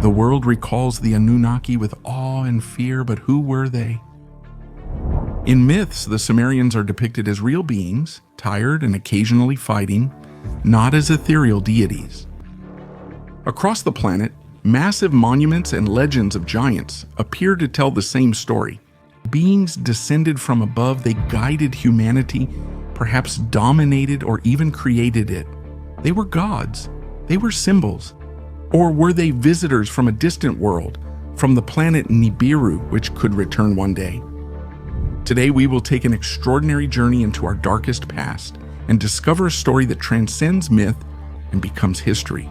The world recalls the Anunnaki with awe and fear, but who were they? In myths, the Sumerians are depicted as real beings, tired and occasionally fighting, not as ethereal deities. Across the planet, massive monuments and legends of giants appear to tell the same story. Beings descended from above, they guided humanity, perhaps dominated or even created it. They were gods. They were symbols. Or were they visitors from a distant world, from the planet Nibiru, which could return one day? Today, we will take an extraordinary journey into our darkest past and discover a story that transcends myth and becomes history.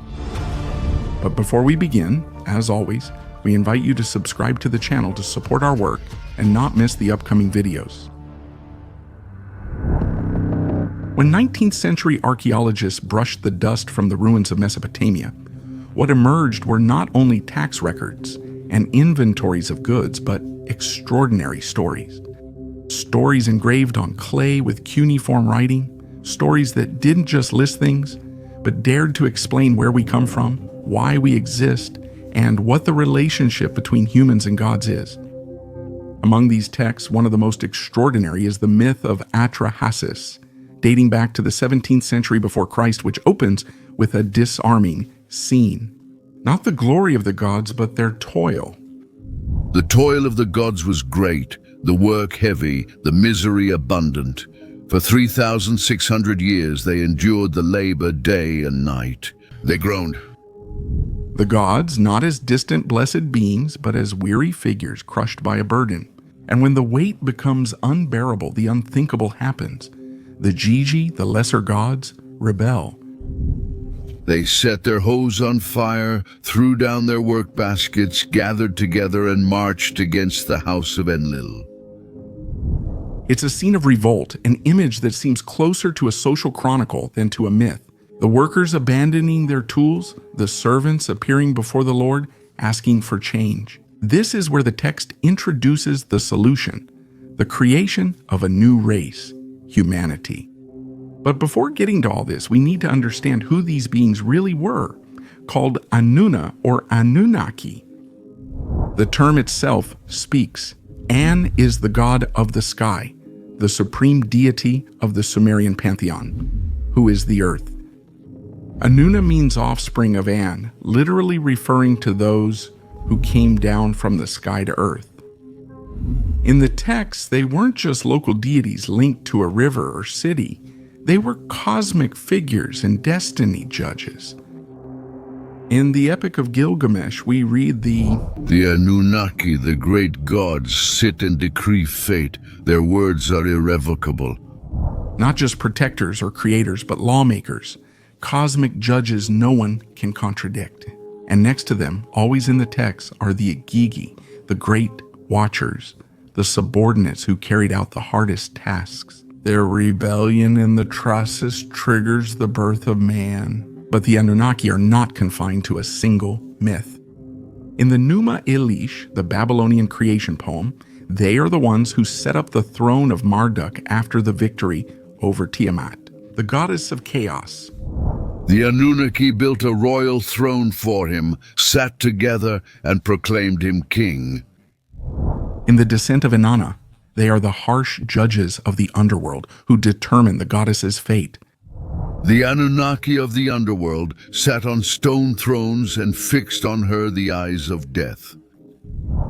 But before we begin, as always, we invite you to subscribe to the channel to support our work and not miss the upcoming videos. When 19th century archaeologists brushed the dust from the ruins of Mesopotamia, what emerged were not only tax records and inventories of goods, but extraordinary stories. Stories engraved on clay with cuneiform writing, stories that didn't just list things, but dared to explain where we come from, why we exist, and what the relationship between humans and gods is. Among these texts, one of the most extraordinary is the myth of Atrahasis, dating back to the 17th century before Christ, which opens with a disarming scene. Not the glory of the gods, but their toil. The toil of the gods was great, the work heavy, the misery abundant. For 3,600 years they endured the labor day and night. They groaned. The gods, not as distant blessed beings, but as weary figures crushed by a burden. And when the weight becomes unbearable, the unthinkable happens. The Igigi, the lesser gods, rebel. They set their hoes on fire, threw down their work baskets, gathered together and marched against the house of Enlil. It's a scene of revolt, an image that seems closer to a social chronicle than to a myth. The workers abandoning their tools, the servants appearing before the Lord, asking for change. This is where the text introduces the solution, the creation of a new race, humanity. But before getting to all this, we need to understand who these beings really were, called Anunna or Anunnaki. The term itself speaks. An is the god of the sky, the supreme deity of the Sumerian pantheon, who is the earth. Anunna means offspring of An, literally referring to those who came down from the sky to earth. In the text, they weren't just local deities linked to a river or city. They were cosmic figures and destiny judges. In the Epic of Gilgamesh, we read the Anunnaki, the great gods, sit and decree fate. Their words are irrevocable. Not just protectors or creators, but lawmakers, cosmic judges no one can contradict. And next to them, always in the text, are the Igigi, the great watchers, the subordinates who carried out the hardest tasks. Their rebellion in the process triggers the birth of man. But the Anunnaki are not confined to a single myth. In the Numa Elish, the Babylonian creation poem, they are the ones who set up the throne of Marduk after the victory over Tiamat, the goddess of chaos. The Anunnaki built a royal throne for him, sat together, and proclaimed him king. In the Descent of Inanna, they are the harsh judges of the underworld who determine the goddess's fate. The Anunnaki of the underworld sat on stone thrones and fixed on her the eyes of death.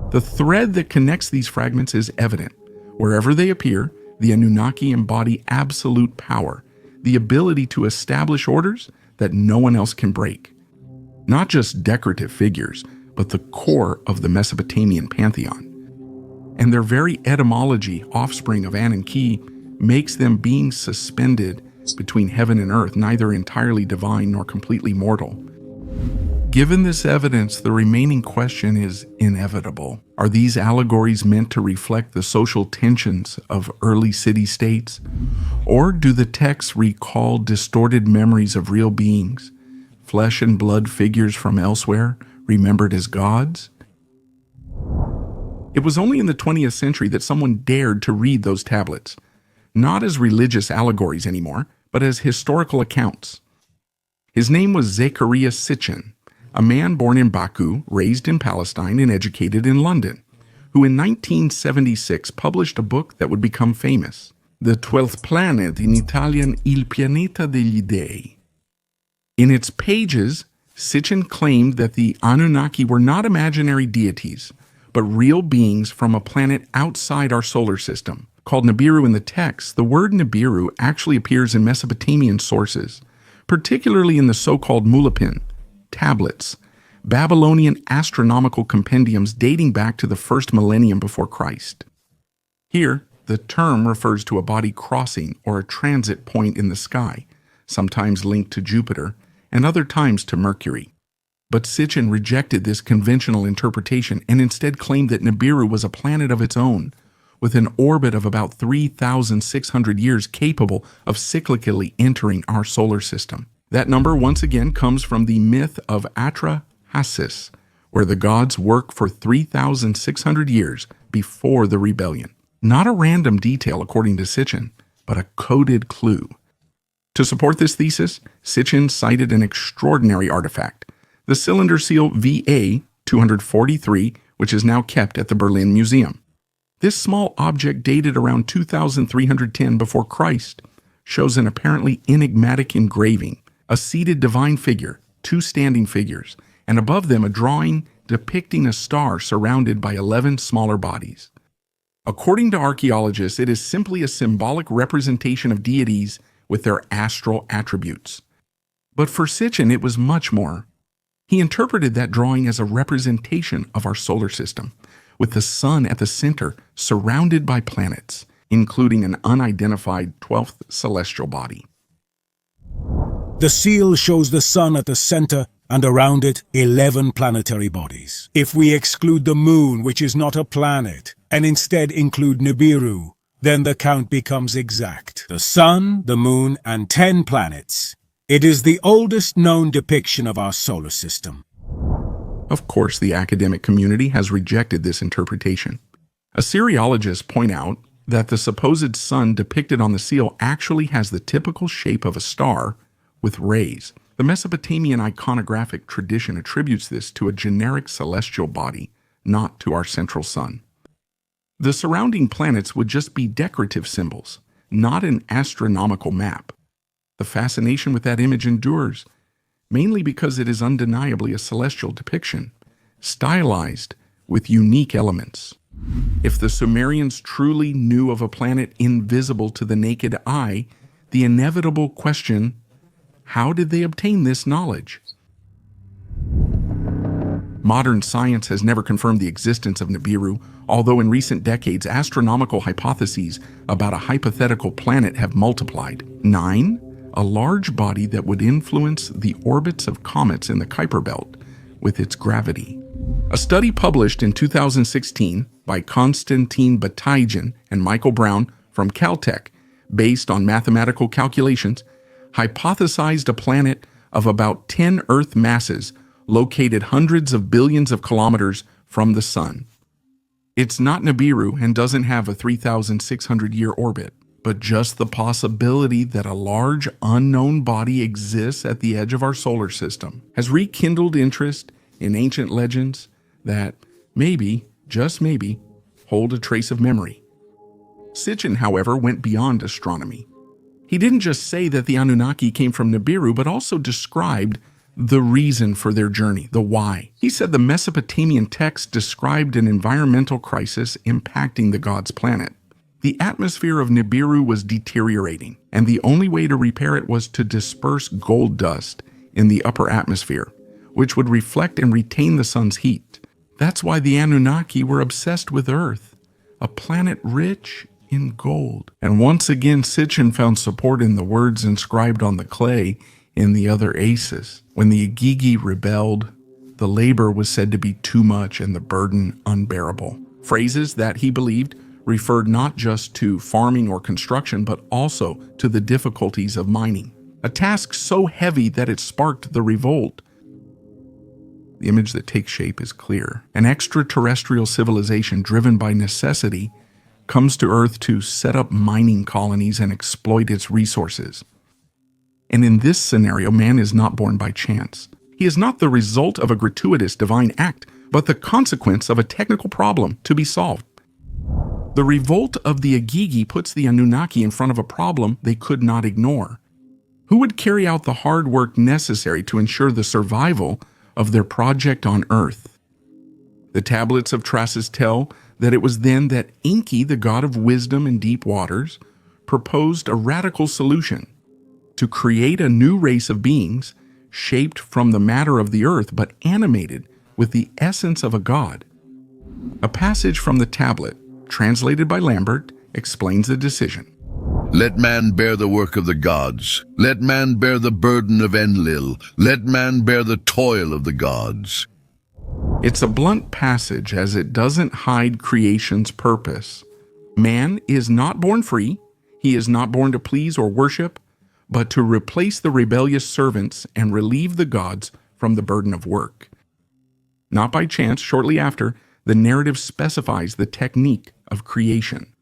The thread that connects these fragments is evident. Wherever they appear, the Anunnaki embody absolute power, the ability to establish orders that no one else can break. Not just decorative figures, but the core of the Mesopotamian pantheon. And their very etymology, offspring of An and Ki, makes them beings suspended between heaven and earth, neither entirely divine nor completely mortal. Given this evidence, the remaining question is inevitable. Are these allegories meant to reflect the social tensions of early city-states? Or do the texts recall distorted memories of real beings, flesh and blood figures from elsewhere, remembered as gods? It was only in the 20th century that someone dared to read those tablets, not as religious allegories anymore, but as historical accounts. His name was Zechariah Sitchin, a man born in Baku, raised in Palestine, and educated in London, who in 1976 published a book that would become famous, The 12th Planet, in Italian Il Pianeta degli Dei. In its pages, Sitchin claimed that the Anunnaki were not imaginary deities, but real beings from a planet outside our solar system. Called Nibiru in the text, the word Nibiru actually appears in Mesopotamian sources, particularly in the so-called Mulapin tablets, Babylonian astronomical compendiums dating back to the first millennium before Christ. Here, the term refers to a body crossing or a transit point in the sky, sometimes linked to Jupiter, and other times to Mercury. But Sitchin rejected this conventional interpretation and instead claimed that Nibiru was a planet of its own, with an orbit of about 3,600 years capable of cyclically entering our solar system. That number once again comes from the myth of Atrahasis, where the gods work for 3,600 years before the rebellion. Not a random detail according to Sitchin, but a coded clue. To support this thesis, Sitchin cited an extraordinary artifact, the cylinder seal VA 243, which is now kept at the Berlin Museum. This small object dated around 2310 before Christ shows an apparently enigmatic engraving, a seated divine figure, two standing figures, and above them a drawing depicting a star surrounded by 11 smaller bodies. According to archaeologists, it is simply a symbolic representation of deities with their astral attributes. But for Sitchin, it was much more. He interpreted that drawing as a representation of our solar system, with the sun at the center, surrounded by planets, including an unidentified 12th celestial body. The seal shows the sun at the center and around it 11 planetary bodies. If we exclude the moon, which is not a planet, and instead include Nibiru, then the count becomes exact. The sun, the moon, and 10 planets. It is the oldest known depiction of our solar system. Of course, the academic community has rejected this interpretation. Assyriologists point out that the supposed sun depicted on the seal actually has the typical shape of a star with rays. The Mesopotamian iconographic tradition attributes this to a generic celestial body, not to our central sun. The surrounding planets would just be decorative symbols, not an astronomical map. The fascination with that image endures, mainly because it is undeniably a celestial depiction, stylized with unique elements. If the Sumerians truly knew of a planet invisible to the naked eye, the inevitable question, how did they obtain this knowledge? Modern science has never confirmed the existence of Nibiru, although in recent decades astronomical hypotheses about a hypothetical planet have multiplied. 9. A large body that would influence the orbits of comets in the Kuiper Belt with its gravity. A study published in 2016 by Konstantin Batygin and Michael Brown from Caltech, based on mathematical calculations, hypothesized a planet of about 10 Earth masses located hundreds of billions of kilometers from the Sun. It's not Nibiru and doesn't have a 3,600-year orbit, but just the possibility that a large unknown body exists at the edge of our solar system has rekindled interest in ancient legends that maybe, just maybe, hold a trace of memory. Sitchin, however, went beyond astronomy. He didn't just say that the Anunnaki came from Nibiru, but also described the reason for their journey, the why. He said the Mesopotamian text described an environmental crisis impacting the gods' planet. The atmosphere of Nibiru was deteriorating, and the only way to repair it was to disperse gold dust in the upper atmosphere, which would reflect and retain the sun's heat. That's why the Anunnaki were obsessed with Earth, a planet rich in gold. And once again, Sitchin found support in the words inscribed on the clay in the other aces. When the Igigi rebelled, the labor was said to be too much and the burden unbearable. Phrases that he believed referred not just to farming or construction, but also to the difficulties of mining, a task so heavy that it sparked the revolt. The image that takes shape is clear. An extraterrestrial civilization driven by necessity comes to Earth to set up mining colonies and exploit its resources. And in this scenario, man is not born by chance. He is not the result of a gratuitous divine act, but the consequence of a technical problem to be solved. The revolt of the Igigi puts the Anunnaki in front of a problem they could not ignore. Who would carry out the hard work necessary to ensure the survival of their project on Earth? The tablets of Traces tell that it was then that Enki, the god of wisdom and deep waters, proposed a radical solution to create a new race of beings shaped from the matter of the earth but animated with the essence of a god. A passage from the tablet, translated by Lambert, explains the decision. Let man bear the work of the gods. Let man bear the burden of Enlil. Let man bear the toil of the gods. It's a blunt passage as it doesn't hide creation's purpose. Man is not born free. He is not born to please or worship, but to replace the rebellious servants and relieve the gods from the burden of work. Not by chance, shortly after, the narrative specifies the technique of creation.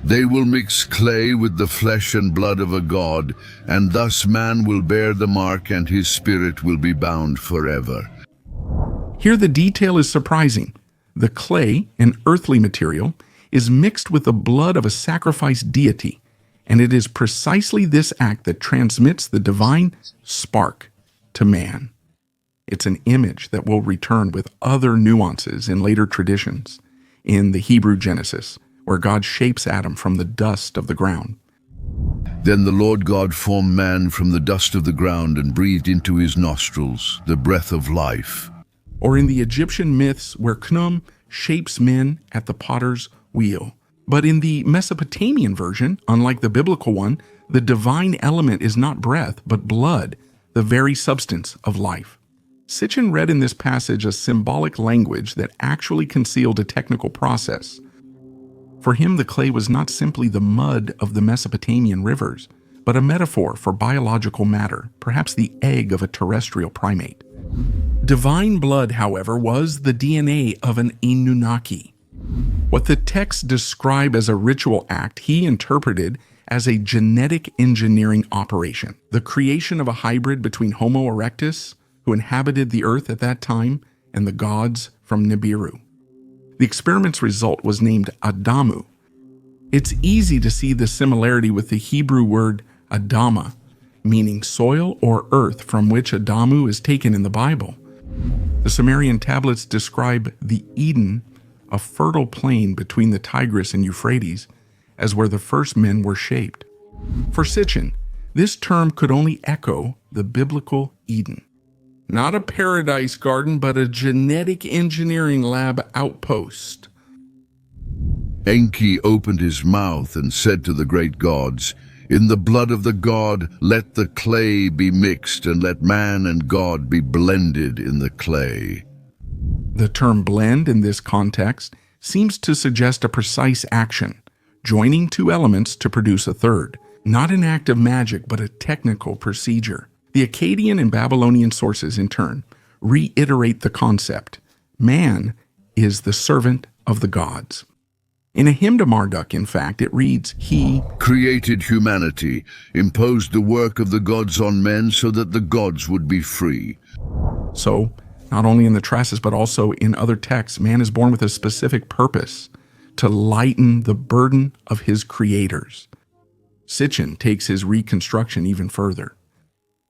They will mix clay with the flesh and blood of a god, and thus man will bear the mark and his spirit will be bound forever. Here the detail is surprising. The clay, an earthly material, is mixed with the blood of a sacrificed deity, and it is precisely this act that transmits the divine spark to man. It's an image that will return with other nuances in later traditions, in the Hebrew Genesis, where God shapes Adam from the dust of the ground. Then the Lord God formed man from the dust of the ground and breathed into his nostrils the breath of life. Or in the Egyptian myths where Khnum shapes men at the potter's wheel. But in the Mesopotamian version, unlike the biblical one, the divine element is not breath, but blood, the very substance of life. Sitchin read in this passage a symbolic language that actually concealed a technical process. For him, the clay was not simply the mud of the Mesopotamian rivers, but a metaphor for biological matter, perhaps the egg of a terrestrial primate. Divine blood, however, was the DNA of an Anunnaki. What the texts describe as a ritual act, he interpreted as a genetic engineering operation, the creation of a hybrid between Homo erectus, who inhabited the earth at that time, and the gods from Nibiru. The experiment's result was named Adamu. It's easy to see the similarity with the Hebrew word Adama, meaning soil or earth from which Adamu is taken in the Bible. The Sumerian tablets describe the Eden, a fertile plain between the Tigris and Euphrates, as where the first men were shaped. For Sitchin, this term could only echo the biblical Eden. Not a paradise garden, but a genetic engineering lab outpost. Enki opened his mouth and said to the great gods, "In the blood of the god, let the clay be mixed, and let man and God be blended in the clay." The term blend in this context seems to suggest a precise action, joining two elements to produce a third, not an act of magic, but a technical procedure. The Akkadian and Babylonian sources, in turn, reiterate the concept. Man is the servant of the gods. In a hymn to Marduk, in fact, it reads, "He created humanity, imposed the work of the gods on men so that the gods would be free." So, not only in the Traces, but also in other texts, man is born with a specific purpose, to lighten the burden of his creators. Sitchin takes his reconstruction even further.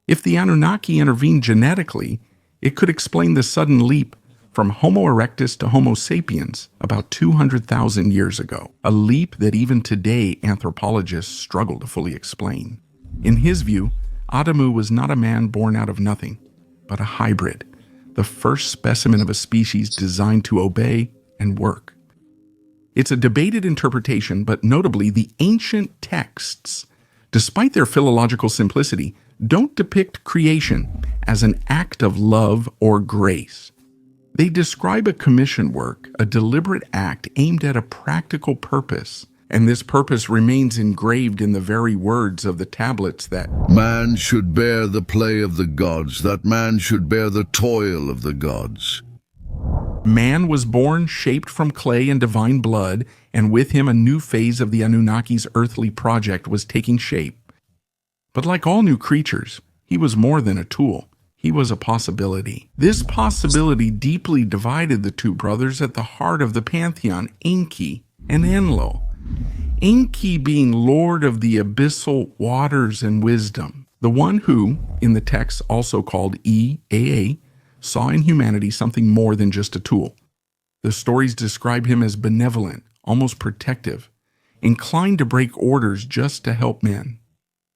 If the Anunnaki intervened genetically, it could explain the sudden leap from Homo erectus to Homo sapiens about 200,000 years ago, a leap that even today anthropologists struggle to fully explain. In his view, Adamu was not a man born out of nothing, but a hybrid, the first specimen of a species designed to obey and work. It's a debated interpretation, but notably the ancient texts, despite their philological simplicity, don't depict creation as an act of love or grace. They describe a commission work, a deliberate act aimed at a practical purpose, and this purpose remains engraved in the very words of the tablets that man should bear the play of the gods, that man should bear the toil of the gods. Man was born shaped from clay and divine blood, and with him a new phase of the Anunnaki's earthly project was taking shape. But like all new creatures, he was more than a tool. he was a possibility. This possibility deeply divided the two brothers at the heart of the pantheon, Enki and Enlil. Enki being lord of the abyssal waters and wisdom, the one who, in the text also called Ea, saw in humanity something more than just a tool. The stories describe him as benevolent, almost protective, inclined to break orders just to help men.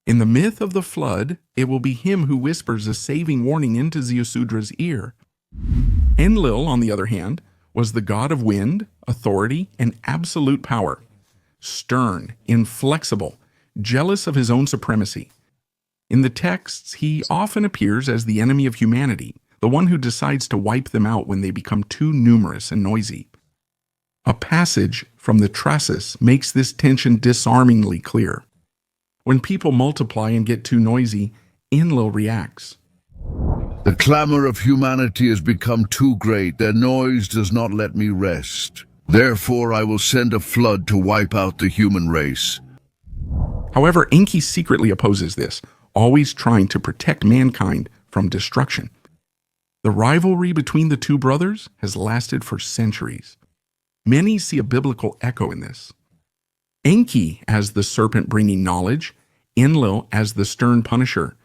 In the myth of the flood, it will be him who whispers a saving warning into Ziusudra's ear. Enlil, on the other hand, was the god of wind, authority, and absolute power. Stern, inflexible, jealous of his own supremacy. In the texts, he often appears as the enemy of humanity, the one who decides to wipe them out when they become too numerous and noisy. A passage from the Trasis makes this tension disarmingly clear. When people multiply and get too noisy, Enlil reacts. The clamor of humanity has become too great. Their noise does not let me rest. Therefore, I will send a flood to wipe out the human race. However, Enki secretly opposes this, always trying to protect mankind from destruction. The rivalry between the two brothers has lasted for centuries. Many see a biblical echo in this. Enki as the serpent bringing knowledge, Enlil as the stern punisher,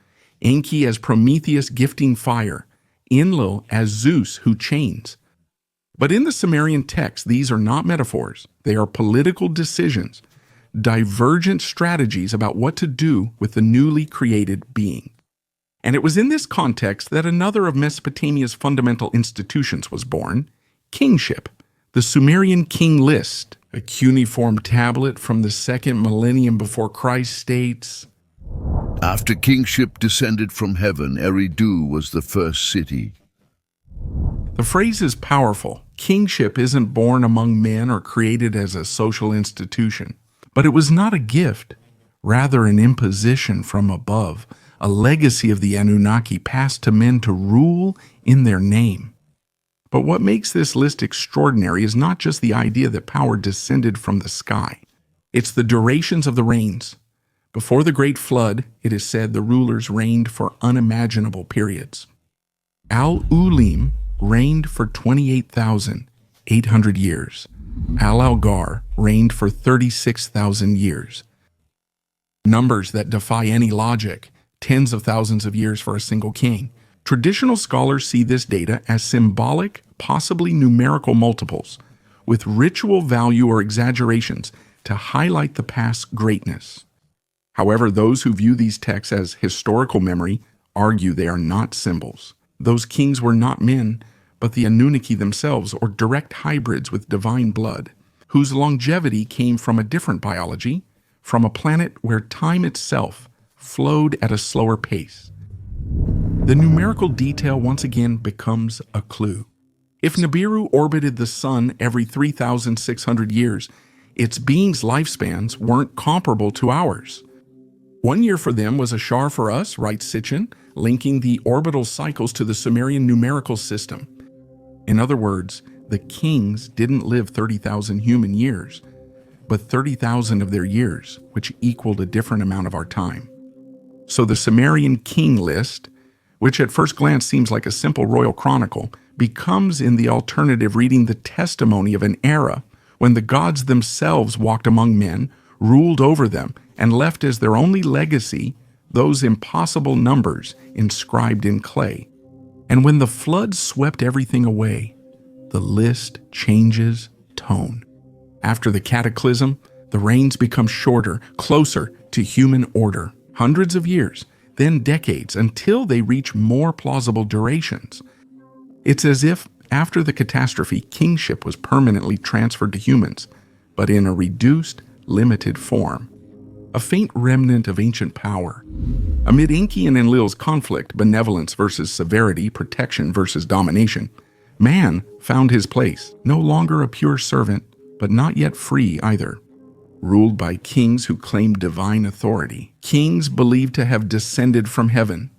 Enki as Prometheus gifting fire, Enlil as Zeus who chains. But in the Sumerian text, these are not metaphors. They are political decisions, divergent strategies about what to do with the newly created being. And it was in this context that another of Mesopotamia's fundamental institutions was born, kingship. The Sumerian king list, a cuneiform tablet from the 2nd millennium before Christ, states, After kingship descended from heaven, Eridu was the first city. The phrase is powerful. Kingship isn't born among men or created as a social institution, but it was not a gift, rather an imposition from above, a legacy of the Anunnaki passed to men to rule in their name. But what makes this list extraordinary is not just the idea that power descended from the sky. It's the durations of the reigns. Before the Great Flood, it is said the rulers reigned for unimaginable periods. Al-Ulim reigned for 28,800 years. Al-Algar reigned for 36,000 years. Numbers that defy any logic, tens of thousands of years for a single king. Traditional scholars see this data as symbolic, possibly numerical multiples, with ritual value or exaggerations to highlight the past's greatness. However, those who view these texts as historical memory argue they are not symbols. Those kings were not men, but the Anunnaki themselves, or direct hybrids with divine blood, whose longevity came from a different biology, from a planet where time itself flowed at a slower pace. The numerical detail once again becomes a clue. If Nibiru orbited the Sun every 3,600 years, its beings' lifespans weren't comparable to ours. 1 year for them was a shar for us, writes Sitchin, linking the orbital cycles to the Sumerian numerical system. In other words, the kings didn't live 30,000 human years, but 30,000 of their years, which equaled a different amount of our time. So the Sumerian king list, which at first glance seems like a simple royal chronicle, becomes in the alternative reading the testimony of an era when the gods themselves walked among men, ruled over them, and left as their only legacy those impossible numbers inscribed in clay. And when the flood swept everything away, the list changes tone. After the cataclysm, the reigns become shorter, closer to human order. Hundreds of years, then decades, until they reach more plausible durations. It's as if, after the catastrophe, kingship was permanently transferred to humans, but in a reduced, limited form. A faint remnant of ancient power. Amid Enki and Enlil's conflict, benevolence versus severity, protection versus domination, man found his place, no longer a pure servant, but not yet free either. Ruled by kings who claimed divine authority, kings believed to have descended from heaven,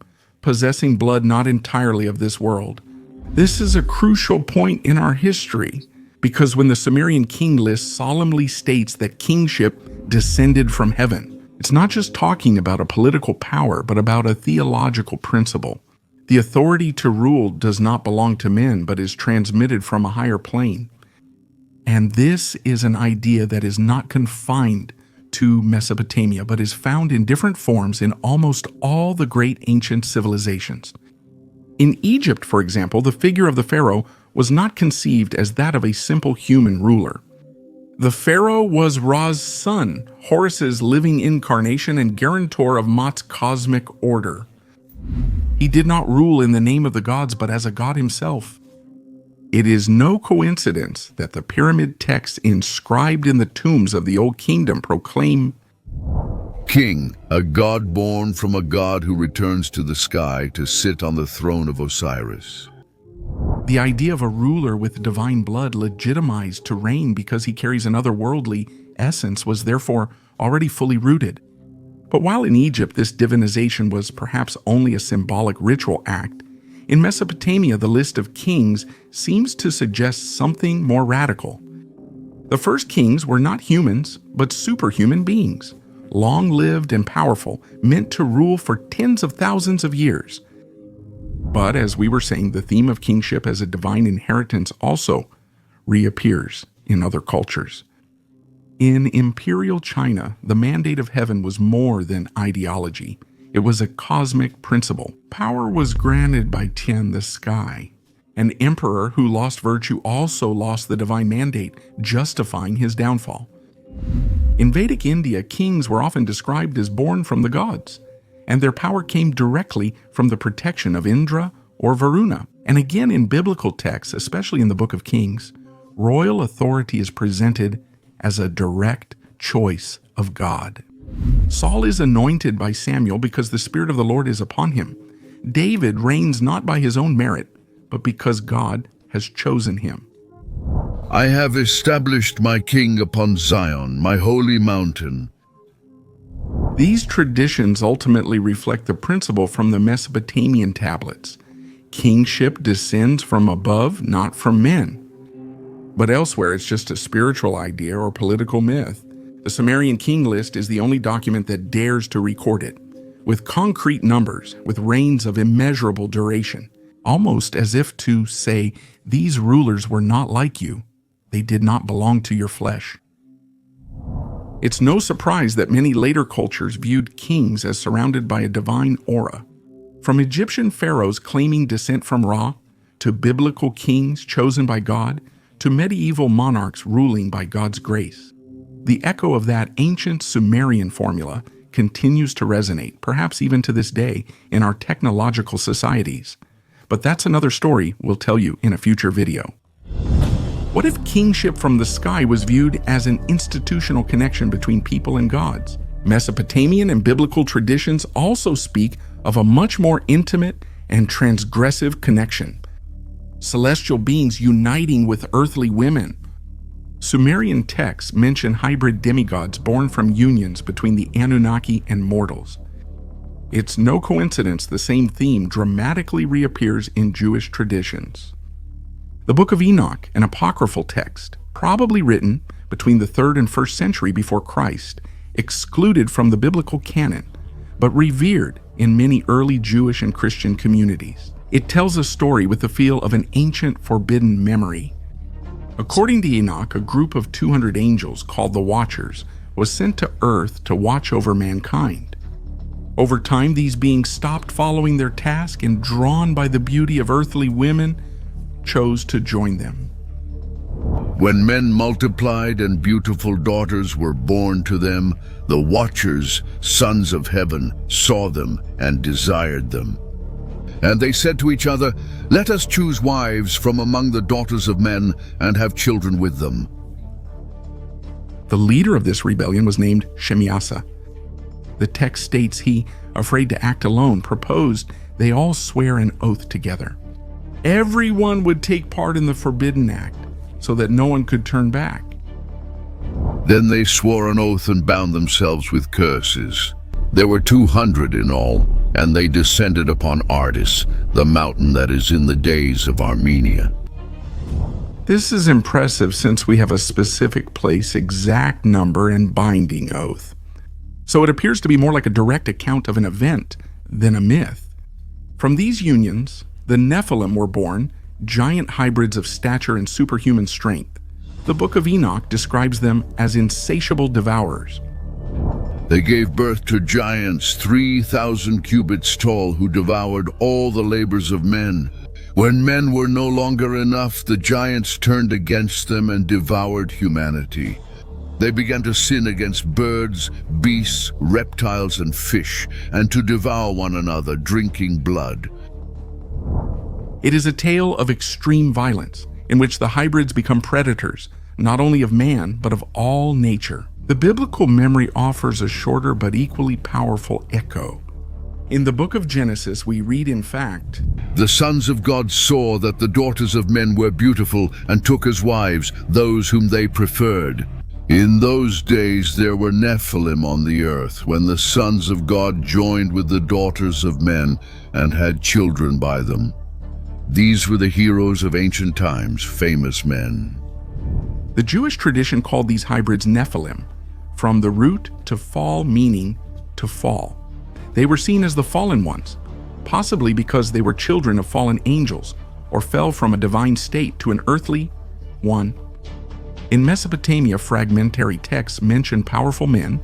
possessing blood not entirely of this world. This is a crucial point in our history, because when the Sumerian king list solemnly states that kingship descended from heaven, it's not just talking about a political power, but about a theological principle. The authority to rule does not belong to men, but is transmitted from a higher plane. And this is an idea that is not confined to Mesopotamia, but is found in different forms in almost all the great ancient civilizations. In Egypt, for example, the figure of the pharaoh was not conceived as that of a simple human ruler. The pharaoh was Ra's son, Horus's living incarnation and guarantor of Ma'at's cosmic order. He did not rule in the name of the gods, but as a god himself. It is no coincidence that the pyramid texts inscribed in the tombs of the Old Kingdom proclaim, King, a god born from a god who returns to the sky to sit on the throne of Osiris. The idea of a ruler with divine blood legitimized to reign because he carries an otherworldly essence was therefore already fully rooted. But while in Egypt this divinization was perhaps only a symbolic ritual act, in Mesopotamia the list of kings seems to suggest something more radical. The first kings were not humans, but superhuman beings, long-lived and powerful, meant to rule for tens of thousands of years. But as we were saying, the theme of kingship as a divine inheritance also reappears in other cultures. In imperial China, the mandate of heaven was more than ideology. It was a cosmic principle. Power was granted by Tian, the sky. An emperor who lost virtue also lost the divine mandate, justifying his downfall. In Vedic India, kings were often described as born from the gods, and their power came directly from the protection of Indra or Varuna. And again in biblical texts, especially in the Book of Kings, royal authority is presented as a direct choice of God. Saul is anointed by Samuel because the Spirit of the Lord is upon him. David reigns not by his own merit, but because God has chosen him. I have established my king upon Zion, my holy mountain. These traditions ultimately reflect the principle from the Mesopotamian tablets. Kingship descends from above, not from men. But elsewhere, it's just a spiritual idea or political myth. The Sumerian king list is the only document that dares to record it, with concrete numbers, with reigns of immeasurable duration, almost as if to say, these rulers were not like you. They did not belong to your flesh. It's no surprise that many later cultures viewed kings as surrounded by a divine aura. From Egyptian pharaohs claiming descent from Ra, to biblical kings chosen by God, to medieval monarchs ruling by God's grace. The echo of that ancient Sumerian formula continues to resonate, perhaps even to this day, in our technological societies. But that's another story we'll tell you in a future video. What if kingship from the sky was viewed as an institutional connection between people and gods? Mesopotamian and biblical traditions also speak of a much more intimate and transgressive connection. Celestial beings uniting with earthly women. Sumerian texts mention hybrid demigods born from unions between the Anunnaki and mortals. It's no coincidence the same theme dramatically reappears in Jewish traditions. The Book of Enoch, an apocryphal text, probably written between the 3rd and 1st century before Christ, excluded from the biblical canon, but revered in many early Jewish and Christian communities. It tells a story with the feel of an ancient forbidden memory. According to Enoch, a group of 200 angels called the Watchers was sent to earth to watch over mankind. Over time, these beings stopped following their task and, drawn by the beauty of earthly women, chose to join them. When men multiplied and beautiful daughters were born to them, the Watchers, sons of heaven, saw them and desired them. And they said to each other, "Let us choose wives from among the daughters of men and have children with them." The leader of this rebellion was named Shemiasa. The text states he, afraid to act alone, proposed they all swear an oath together. Everyone would take part in the forbidden act so that no one could turn back. Then they swore an oath and bound themselves with curses. There were 200 in all, and they descended upon Ardis, the mountain that is in the days of Armenia. This is impressive since we have a specific place, exact number, and binding oath. So it appears to be more like a direct account of an event than a myth. From these unions, the Nephilim were born, giant hybrids of stature and superhuman strength. The Book of Enoch describes them as insatiable devourers. They gave birth to giants 3,000 cubits tall who devoured all the labors of men. When men were no longer enough, the giants turned against them and devoured humanity. They began to sin against birds, beasts, reptiles, and fish, and to devour one another, drinking blood. It is a tale of extreme violence, in which the hybrids become predators, not only of man, but of all nature. The biblical memory offers a shorter but equally powerful echo. In the book of Genesis, we read, in fact, "The sons of God saw that the daughters of men were beautiful, and took as wives those whom they preferred. In those days there were Nephilim on the earth, when the sons of God joined with the daughters of men and had children by them. These were the heroes of ancient times, famous men." The Jewish tradition called these hybrids Nephilim, from the root to fall meaning to fall. They were seen as the fallen ones, possibly because they were children of fallen angels or fell from a divine state to an earthly one. In Mesopotamia, fragmentary texts mention powerful men,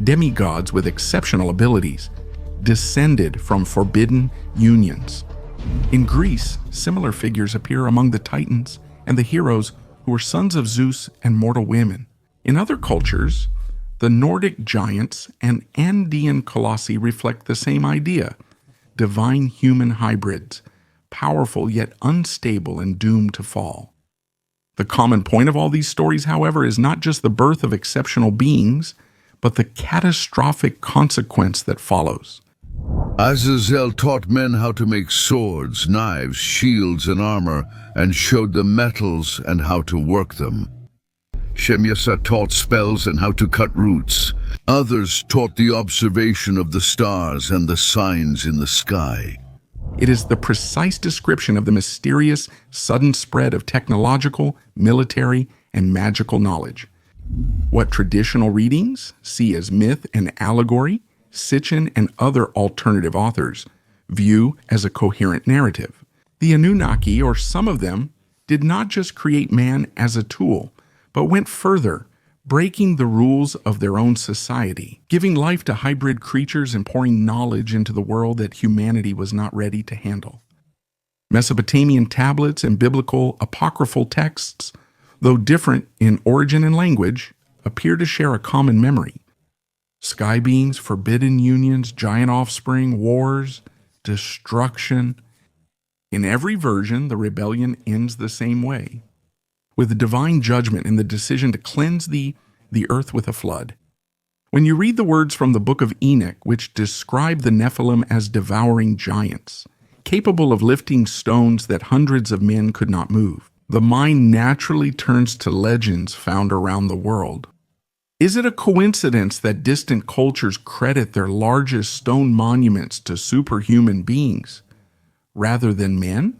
demigods with exceptional abilities, descended from forbidden unions. In Greece, similar figures appear among the Titans and the heroes who were sons of Zeus and mortal women. In other cultures, the Nordic giants and Andean colossi reflect the same idea: divine human hybrids, powerful yet unstable and doomed to fall. The common point of all these stories, however, is not just the birth of exceptional beings, but the catastrophic consequence that follows. Azazel taught men how to make swords, knives, shields, and armor, and showed them metals and how to work them. Shemyasa taught spells and how to cut roots. Others taught the observation of the stars and the signs in the sky. It is the precise description of the mysterious, sudden spread of technological, military, and magical knowledge. What traditional readings see as myth and allegory, Sitchin and other alternative authors view as a coherent narrative. The Anunnaki, or some of them, did not just create man as a tool, but went further, breaking the rules of their own society, giving life to hybrid creatures and pouring knowledge into the world that humanity was not ready to handle. Mesopotamian tablets and biblical apocryphal texts, though different in origin and language, appear to share a common memory. Sky beings, forbidden unions, giant offspring, wars, destruction. In every version, the rebellion ends the same way, with divine judgment and the decision to cleanse the earth with a flood. When you read the words from the Book of Enoch, which describe the Nephilim as devouring giants, capable of lifting stones that hundreds of men could not move, the mind naturally turns to legends found around the world. Is it a coincidence that distant cultures credit their largest stone monuments to superhuman beings rather than men?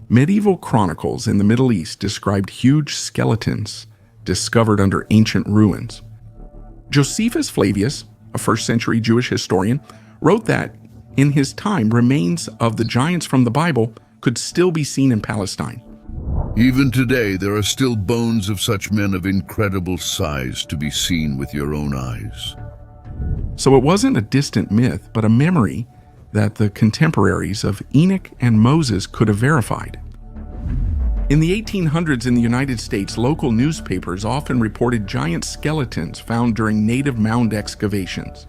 Medieval chronicles in the Middle East described huge skeletons discovered under ancient ruins. Josephus Flavius, a first-century Jewish historian, wrote that, in his time, remains of the giants from the Bible could still be seen in Palestine. Even today, there are still bones of such men of incredible size to be seen with your own eyes. So it wasn't a distant myth, but a memory that the contemporaries of Enoch and Moses could have verified. In the 1800s in the United States, local newspapers often reported giant skeletons found during native mound excavations.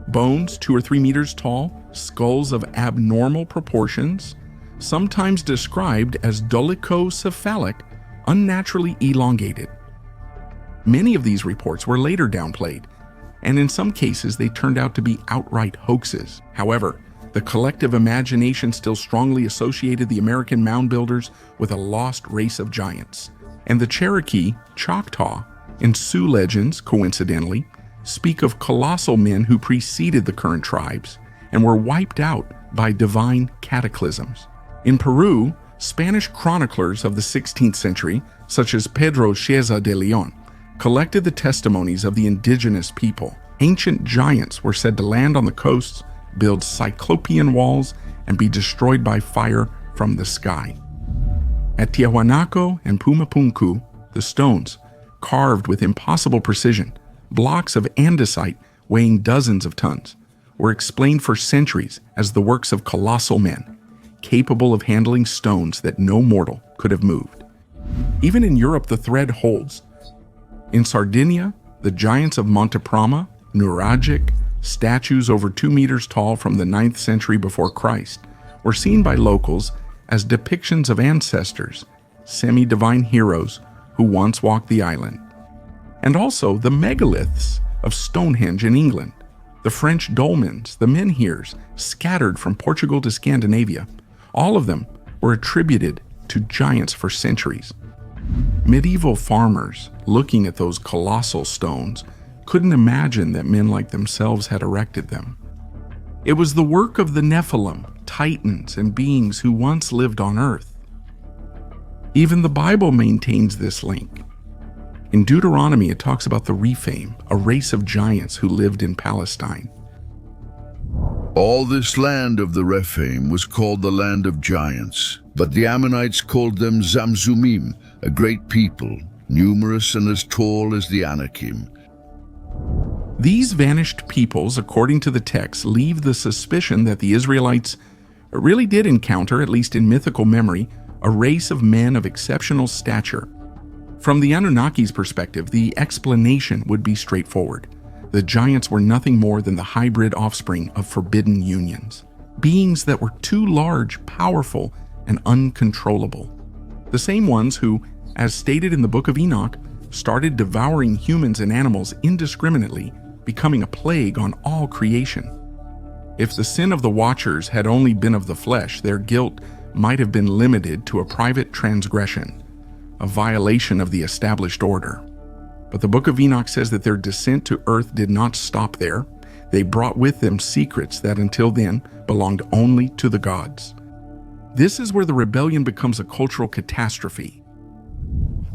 Bones 2 or 3 meters tall, skulls of abnormal proportions, sometimes described as dolichocephalic, unnaturally elongated. Many of these reports were later downplayed, and in some cases they turned out to be outright hoaxes. However, the collective imagination still strongly associated the American mound builders with a lost race of giants. And the Cherokee, Choctaw, and Sioux legends, coincidentally, speak of colossal men who preceded the current tribes and were wiped out by divine cataclysms. In Peru, Spanish chroniclers of the 16th century, such as Pedro Chiesa de Leon, collected the testimonies of the indigenous people. Ancient giants were said to land on the coasts build cyclopean walls, and be destroyed by fire from the sky. At Tiahuanaco and Pumapunku, the stones, carved with impossible precision, blocks of andesite weighing dozens of tons, were explained for centuries as the works of colossal men, capable of handling stones that no mortal could have moved. Even in Europe, the thread holds. In Sardinia, the giants of Monte Prama, Nuragic, statues over 2 meters tall from the 9th century before Christ, were seen by locals as depictions of ancestors, semi-divine heroes who once walked the island. And also the megaliths of Stonehenge in England, the French dolmens, the menhirs scattered from Portugal to Scandinavia, all of them were attributed to giants for centuries. Medieval farmers, looking at those colossal stones, couldn't imagine that men like themselves had erected them. It was the work of the Nephilim, titans, and beings who once lived on Earth. Even the Bible maintains this link. In Deuteronomy, it talks about the Rephaim, a race of giants who lived in Palestine. All this land of the Rephaim was called the land of giants, but the Ammonites called them Zamzumim, a great people, numerous and as tall as the Anakim. These vanished peoples, according to the text, leave the suspicion that the Israelites really did encounter, at least in mythical memory, a race of men of exceptional stature. From the Anunnaki's perspective, the explanation would be straightforward. The giants were nothing more than the hybrid offspring of forbidden unions, beings that were too large, powerful, and uncontrollable. The same ones who, as stated in the Book of Enoch, started devouring humans and animals indiscriminately, becoming a plague on all creation. If the sin of the Watchers had only been of the flesh, their guilt might have been limited to a private transgression, a violation of the established order. But the Book of Enoch says that their descent to earth did not stop there. They brought with them secrets that until then belonged only to the gods. This is where the rebellion becomes a cultural catastrophe.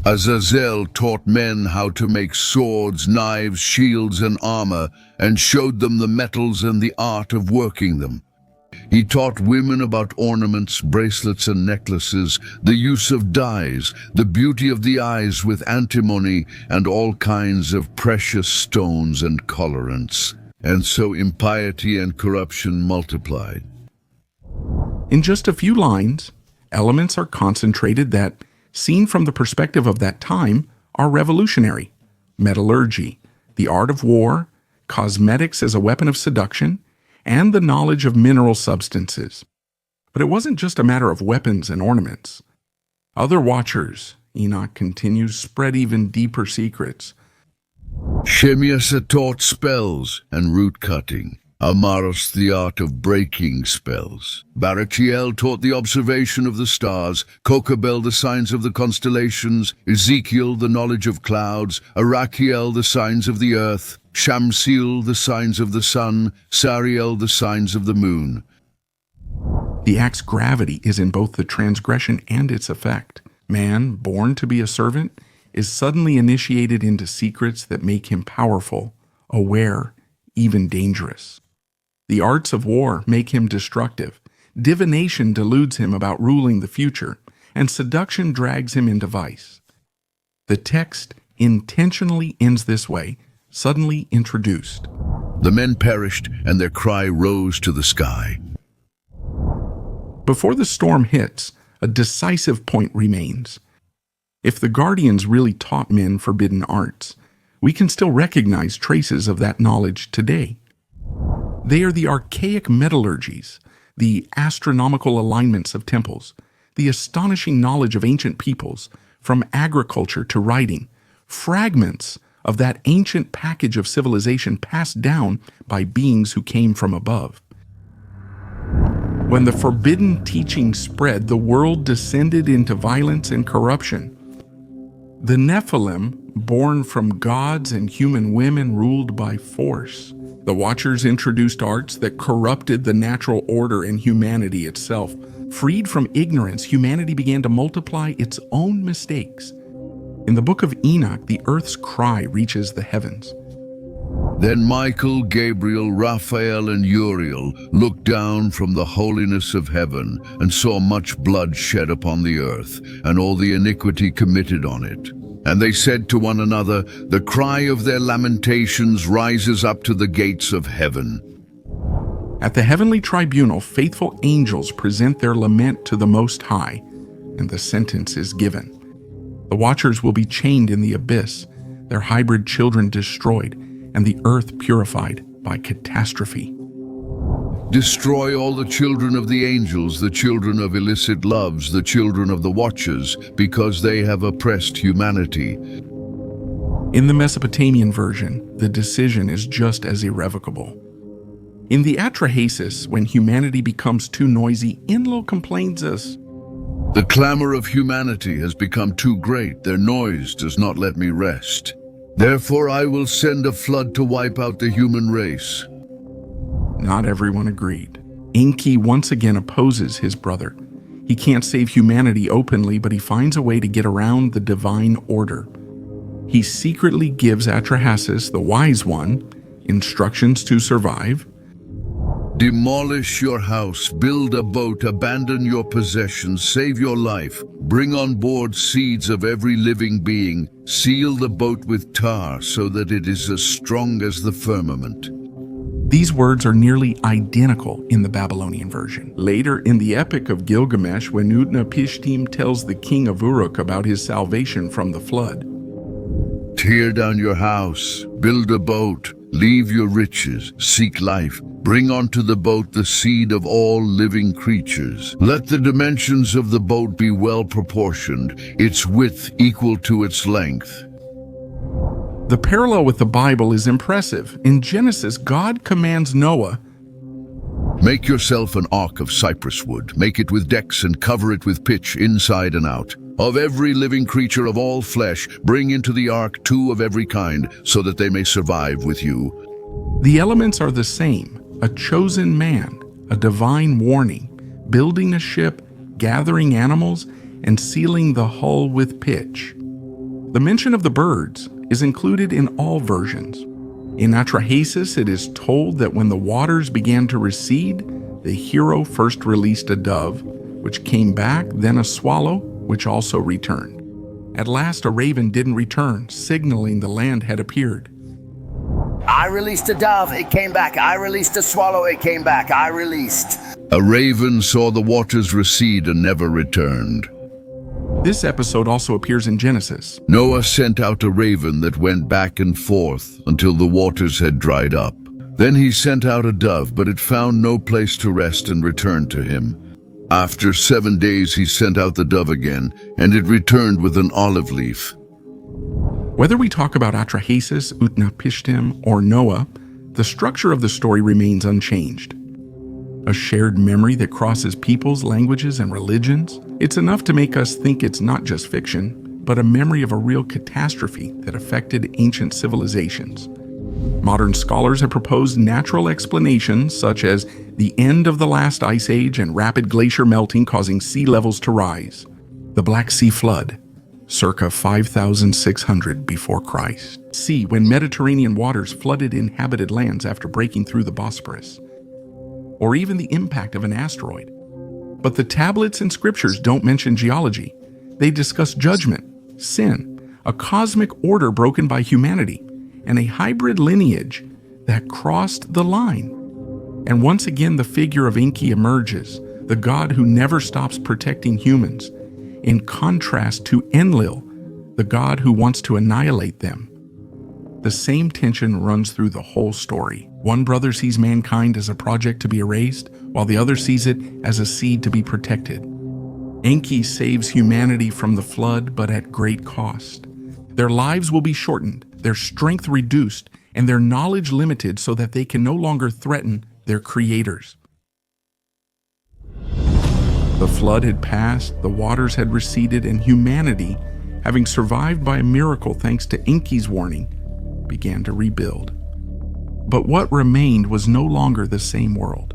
Azazel taught men how to make swords, knives, shields, and armor, and showed them the metals and the art of working them. He taught women about ornaments, bracelets, and necklaces, the use of dyes, the beauty of the eyes with antimony, and all kinds of precious stones and colorants. And so impiety and corruption multiplied. In just a few lines, elements are concentrated that, seen from the perspective of that time, are revolutionary. Metallurgy, the art of war, cosmetics as a weapon of seduction, and the knowledge of mineral substances. But it wasn't just a matter of weapons and ornaments. Other watchers, Enoch continues, spread even deeper secrets. Shemiasa taught spells and root cutting. Amaros the art of breaking spells. Barachiel taught the observation of the stars, Kokabel the signs of the constellations, Ezekiel the knowledge of clouds, Arachiel the signs of the earth, Shamsiel the signs of the sun, Sariel the signs of the moon. The act's gravity is in both the transgression and its effect. Man, born to be a servant, is suddenly initiated into secrets that make him powerful, aware, even dangerous. The arts of war make him destructive. Divination deludes him about ruling the future, and seduction drags him into vice. The text intentionally ends this way, suddenly introduced. The men perished, and their cry rose to the sky. Before the storm hits, a decisive point remains. If the Guardians really taught men forbidden arts, we can still recognize traces of that knowledge today. They are the archaic metallurgies, the astronomical alignments of temples, the astonishing knowledge of ancient peoples, from agriculture to writing, fragments of that ancient package of civilization passed down by beings who came from above. When the forbidden teaching spread, the world descended into violence and corruption. The Nephilim, born from gods and human women, ruled by force. The Watchers introduced arts that corrupted the natural order and humanity itself. Freed from ignorance, humanity began to multiply its own mistakes. In the Book of Enoch, the earth's cry reaches the heavens. Then Michael, Gabriel, Raphael, and Uriel looked down from the holiness of heaven and saw much blood shed upon the earth, and all the iniquity committed on it. And they said to one another, the cry of their lamentations rises up to the gates of heaven. At the heavenly tribunal, faithful angels present their lament to the Most High, and the sentence is given. The watchers will be chained in the abyss, their hybrid children destroyed, and the earth purified by catastrophe. Destroy all the children of the angels, the children of illicit loves, the children of the watchers, because they have oppressed humanity. In the Mesopotamian version, the decision is just as irrevocable. In the Atrahasis, when humanity becomes too noisy, Enlil complains us, The clamor of humanity has become too great. Their noise does not let me rest. Therefore I will send a flood to wipe out the human race. Not everyone agreed. Enki once again opposes his brother. He can't save humanity openly, but he finds a way to get around the divine order. He secretly gives Atrahasis, the wise one, instructions to survive. Demolish your house, build a boat, abandon your possessions, save your life, bring on board seeds of every living being, seal the boat with tar so that it is as strong as the firmament. These words are nearly identical in the Babylonian version. Later in the Epic of Gilgamesh, when Utnapishtim tells the king of Uruk about his salvation from the flood, Tear down your house, build a boat, leave your riches, seek life, bring onto the boat the seed of all living creatures. Let the dimensions of the boat be well proportioned, its width equal to its length. the parallel with the Bible is impressive. In Genesis, God commands Noah, Make yourself an ark of cypress wood, make it with decks and cover it with pitch inside and out. Of every living creature of all flesh, bring into the ark 2 of every kind, so that they may survive with you. The elements are the same: a chosen man, a divine warning, building a ship, gathering animals, and sealing the hull with pitch. The mention of the birds is included in all versions. In Atrahasis, it is told that when the waters began to recede, the hero first released a dove, which came back, then a swallow, which also returned. At last, a raven didn't return, signaling the land had appeared. I released a dove, it came back. I released a swallow, it came back. I released. A raven saw the waters recede and never returned. This episode also appears in Genesis. Noah sent out a raven that went back and forth until the waters had dried up. Then he sent out a dove, but it found no place to rest and returned to him. After 7 days he sent out the dove again, and it returned with an olive leaf. Whether we talk about Atrahasis, Utnapishtim, or Noah, the structure of the story remains unchanged. A shared memory that crosses peoples, languages, and religions. It's enough to make us think it's not just fiction, but a memory of a real catastrophe that affected ancient civilizations. Modern scholars have proposed natural explanations such as the end of the last ice age and rapid glacier melting causing sea levels to rise, the Black Sea flood, circa 5,600 before Christ, C, when Mediterranean waters flooded inhabited lands after breaking through the Bosporus, or even the impact of an asteroid. But the tablets and scriptures don't mention geology. They discuss judgment, sin, a cosmic order broken by humanity, and a hybrid lineage that crossed the line. And once again, the figure of Enki emerges, the god who never stops protecting humans, in contrast to Enlil, the god who wants to annihilate them. The same tension runs through the whole story. One brother sees mankind as a project to be erased, while the other sees it as a seed to be protected. Enki saves humanity from the flood, but at great cost. Their lives will be shortened, their strength reduced, and their knowledge limited so that they can no longer threaten their creators. The flood had passed, the waters had receded, and humanity, having survived by a miracle thanks to Enki's warning, began to rebuild. But what remained was no longer the same world.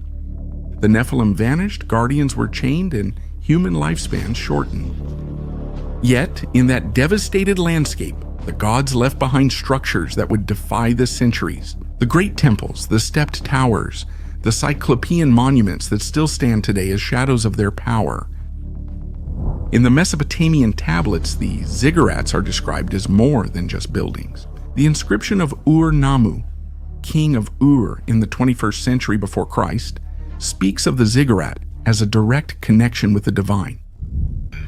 The Nephilim vanished, guardians were chained, and human lifespans shortened. Yet, in that devastated landscape, The gods left behind structures that would defy the centuries. The great temples, the stepped towers, the Cyclopean monuments that still stand today as shadows of their power. In the Mesopotamian tablets, the ziggurats are described as more than just buildings. The inscription of Ur-Nammu, king of Ur in the 21st century before Christ, speaks of the ziggurat as a direct connection with the divine.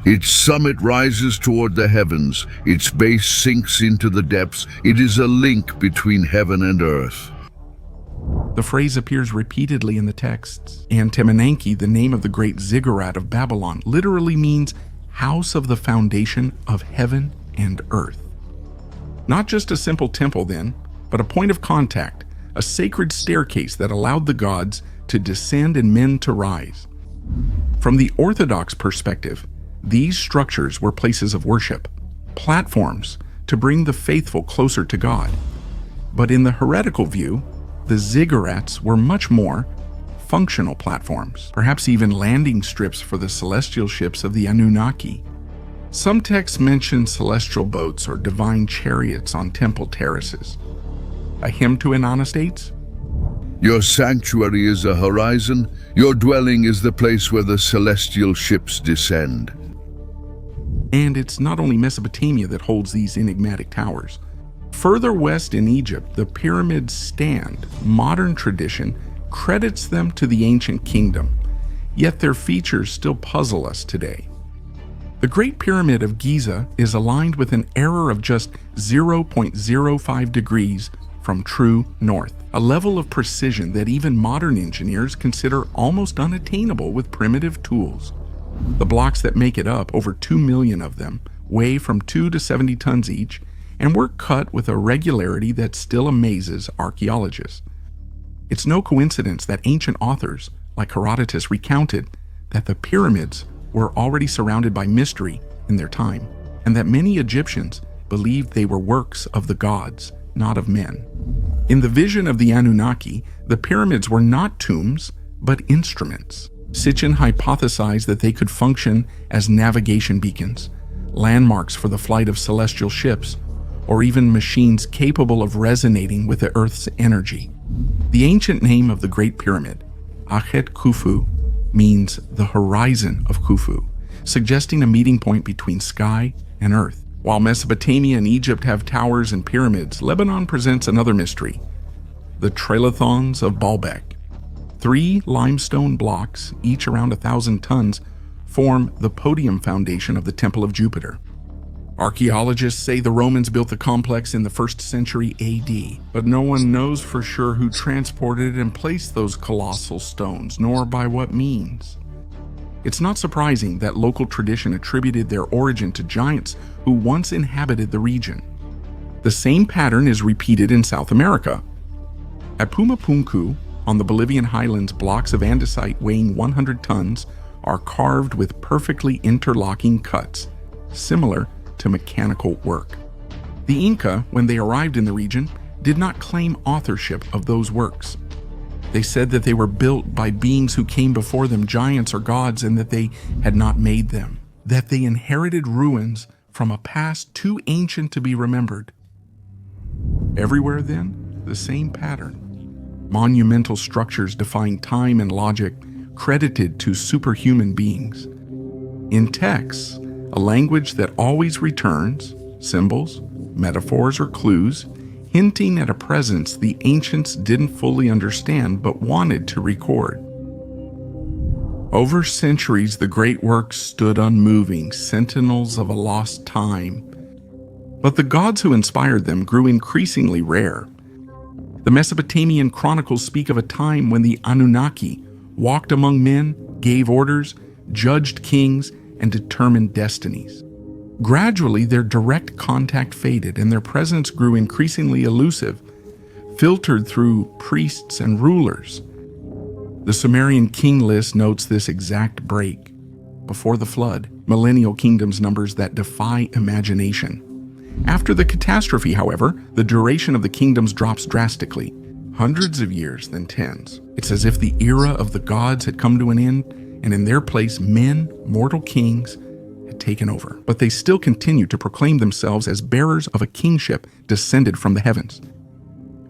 Its summit rises toward the heavens, its base sinks into the depths. It is a link between heaven and earth. The phrase appears repeatedly in the texts. Antimonenki, the name of the great ziggurat of Babylon, literally means house of the foundation of heaven and earth. Not just a simple temple then, but a point of contact, a sacred staircase that allowed the gods to descend and men to rise. From the Orthodox perspective, these structures were places of worship, platforms to bring the faithful closer to God. But in the heretical view, the ziggurats were much more functional platforms, perhaps even landing strips for the celestial ships of the Anunnaki. Some texts mention celestial boats or divine chariots on temple terraces. A hymn to Inanna states, Your sanctuary is a horizon, your dwelling is the place where the celestial ships descend. And it's not only Mesopotamia that holds these enigmatic towers. Further west in Egypt, the pyramids stand. Modern tradition credits them to the ancient kingdom, yet their features still puzzle us today. The Great Pyramid of Giza is aligned with an error of just 0.05 degrees from true north, a level of precision that even modern engineers consider almost unattainable with primitive tools. The blocks that make it up, over 2 million of them, weigh from 2 to 70 tons each and were cut with a regularity that still amazes archaeologists. It's no coincidence that ancient authors, like Herodotus, recounted that the pyramids were already surrounded by mystery in their time, and that many Egyptians believed they were works of the gods, not of men. In the vision of the Anunnaki, the pyramids were not tombs, but instruments. Sitchin hypothesized that they could function as navigation beacons, landmarks for the flight of celestial ships, or even machines capable of resonating with the Earth's energy. The ancient name of the Great Pyramid, Akhet Khufu, means the horizon of Khufu, suggesting a meeting point between sky and earth. While Mesopotamia and Egypt have towers and pyramids, Lebanon presents another mystery, the Trilithons of Baalbek. 3 limestone blocks, each around 1,000 tons, form the podium foundation of the Temple of Jupiter. Archaeologists say the Romans built the complex in the 1st century AD, but no one knows for sure who transported and placed those colossal stones, nor by what means. It's not surprising that local tradition attributed their origin to giants who once inhabited the region. The same pattern is repeated in South America. At Pumapunku, on the Bolivian highlands, blocks of andesite weighing 100 tons are carved with perfectly interlocking cuts, similar to mechanical work. The Inca, when they arrived in the region, did not claim authorship of those works. They said that they were built by beings who came before them, giants or gods, and that they had not made them, that they inherited ruins from a past too ancient to be remembered. Everywhere, then, the same pattern. Monumental structures defying time and logic, credited to superhuman beings. In texts, a language that always returns, symbols, metaphors, or clues, hinting at a presence the ancients didn't fully understand but wanted to record. Over centuries, the great works stood unmoving, sentinels of a lost time. But the gods who inspired them grew increasingly rare. The Mesopotamian chronicles speak of a time when the Anunnaki walked among men, gave orders, judged kings, and determined destinies. Gradually, their direct contact faded, and their presence grew increasingly elusive, filtered through priests and rulers. The Sumerian king list notes this exact break. Before the flood, millennial kingdoms numbers that defy imagination. After the catastrophe, however, the duration of the kingdoms drops drastically, hundreds of years, then tens. It's as if the era of the gods had come to an end, and in their place, men, mortal kings, had taken over, but they still continue to proclaim themselves as bearers of a kingship descended from the heavens.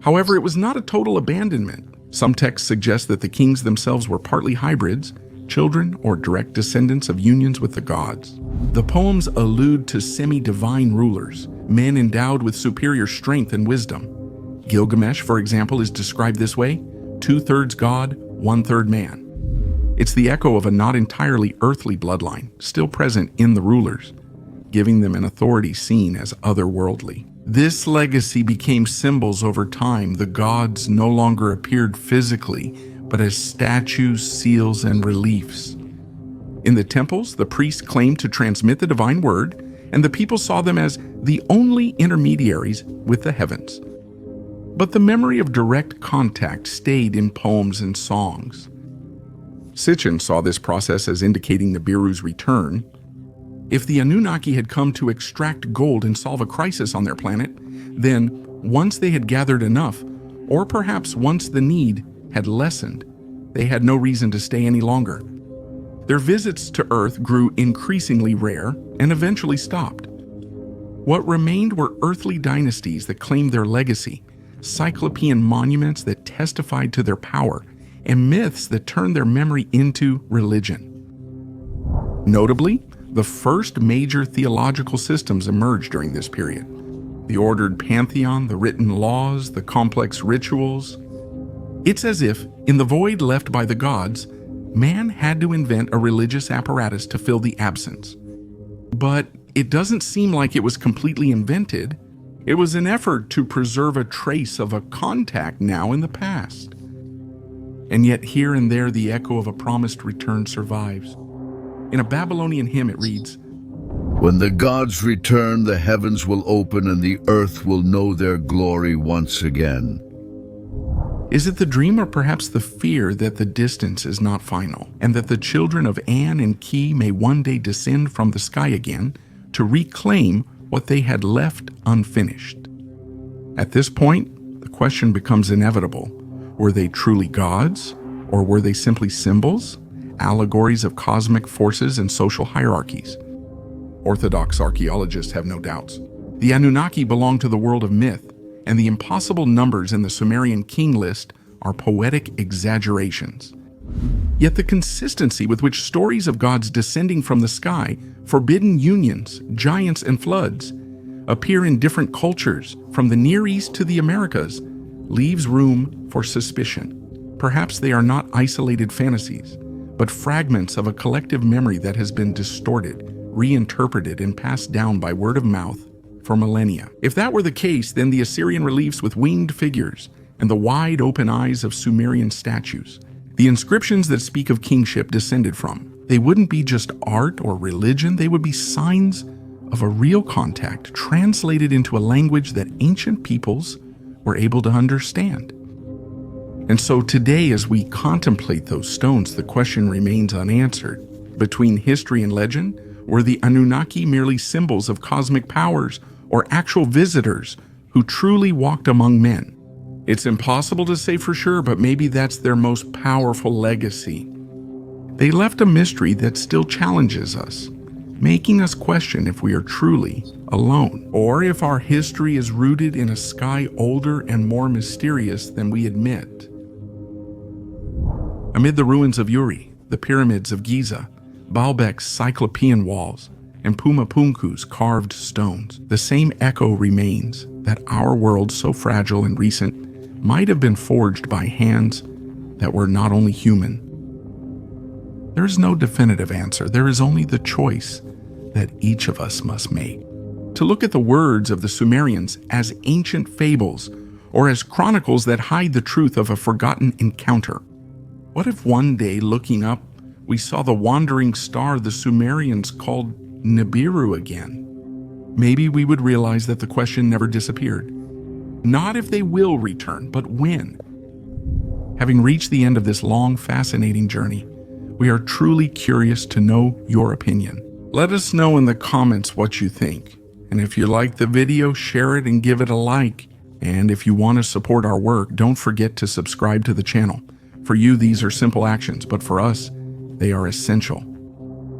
However, it was not a total abandonment. Some texts suggest that the kings themselves were partly hybrids, children or direct descendants of unions with the gods. The poems allude to semi-divine rulers, men endowed with superior strength and wisdom. Gilgamesh, for example, is described this way: 2/3 god, 1/3 man. It's the echo of a not entirely earthly bloodline, still present in the rulers, giving them an authority seen as otherworldly. This legacy became symbols over time. The gods no longer appeared physically, but as statues, seals, and reliefs. In the temples, the priests claimed to transmit the divine word, and the people saw them as the only intermediaries with the heavens. But the memory of direct contact stayed in poems and songs. Sitchin saw this process as indicating Nibiru's return. If the Anunnaki had come to extract gold and solve a crisis on their planet, then once they had gathered enough, or perhaps once the need had lessened, they had no reason to stay any longer. Their visits to Earth grew increasingly rare and eventually stopped. What remained were earthly dynasties that claimed their legacy, cyclopean monuments that testified to their power, and myths that turned their memory into religion. Notably, the first major theological systems emerged during this period. The ordered pantheon, the written laws, the complex rituals. It's as if, in the void left by the gods, man had to invent a religious apparatus to fill the absence. But it doesn't seem like it was completely invented. It was an effort to preserve a trace of a contact now in the past. And yet here and there the echo of a promised return survives. In a Babylonian hymn it reads, "When the gods return, the heavens will open and the earth will know their glory once again." Is it the dream or perhaps the fear that the distance is not final, and that the children of An and Ki may one day descend from the sky again to reclaim what they had left unfinished? At this point, the question becomes inevitable. Were they truly gods, or were they simply symbols, allegories of cosmic forces and social hierarchies? Orthodox archaeologists have no doubts. The Anunnaki belong to the world of myth, and the impossible numbers in the Sumerian king list are poetic exaggerations. Yet the consistency with which stories of gods descending from the sky, forbidden unions, giants, and floods appear in different cultures, from the Near East to the Americas, leaves room for suspicion. Perhaps they are not isolated fantasies, but fragments of a collective memory that has been distorted, reinterpreted, and passed down by word of mouth for millennia. If that were the case, then the Assyrian reliefs with winged figures and the wide open eyes of Sumerian statues, the inscriptions that speak of kingship descended from, they wouldn't be just art or religion, they would be signs of a real contact translated into a language that ancient peoples were able to understand. And so today, as we contemplate those stones, the question remains unanswered. Between history and legend, were the Anunnaki merely symbols of cosmic powers or actual visitors who truly walked among men? It's impossible to say for sure, but maybe that's their most powerful legacy. They left a mystery that still challenges us, making us question if we are truly alone, or if our history is rooted in a sky older and more mysterious than we admit. Amid the ruins of Uri, the pyramids of Giza, Baalbek's cyclopean walls, and Pumapunku's carved stones, the same echo remains that our world, so fragile and recent, might have been forged by hands that were not only human. There is no definitive answer. There is only the choice that each of us must make. To look at the words of the Sumerians as ancient fables or as chronicles that hide the truth of a forgotten encounter. What if one day, looking up, we saw the wandering star the Sumerians called Nibiru again? Maybe we would realize that the question never disappeared. Not if they will return, but when. Having reached the end of this long, fascinating journey, we are truly curious to know your opinion. Let us know in the comments what you think. And if you like the video, share it and give it a like. And if you want to support our work, don't forget to subscribe to the channel. For you, these are simple actions, but for us, they are essential.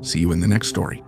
See you in the next story.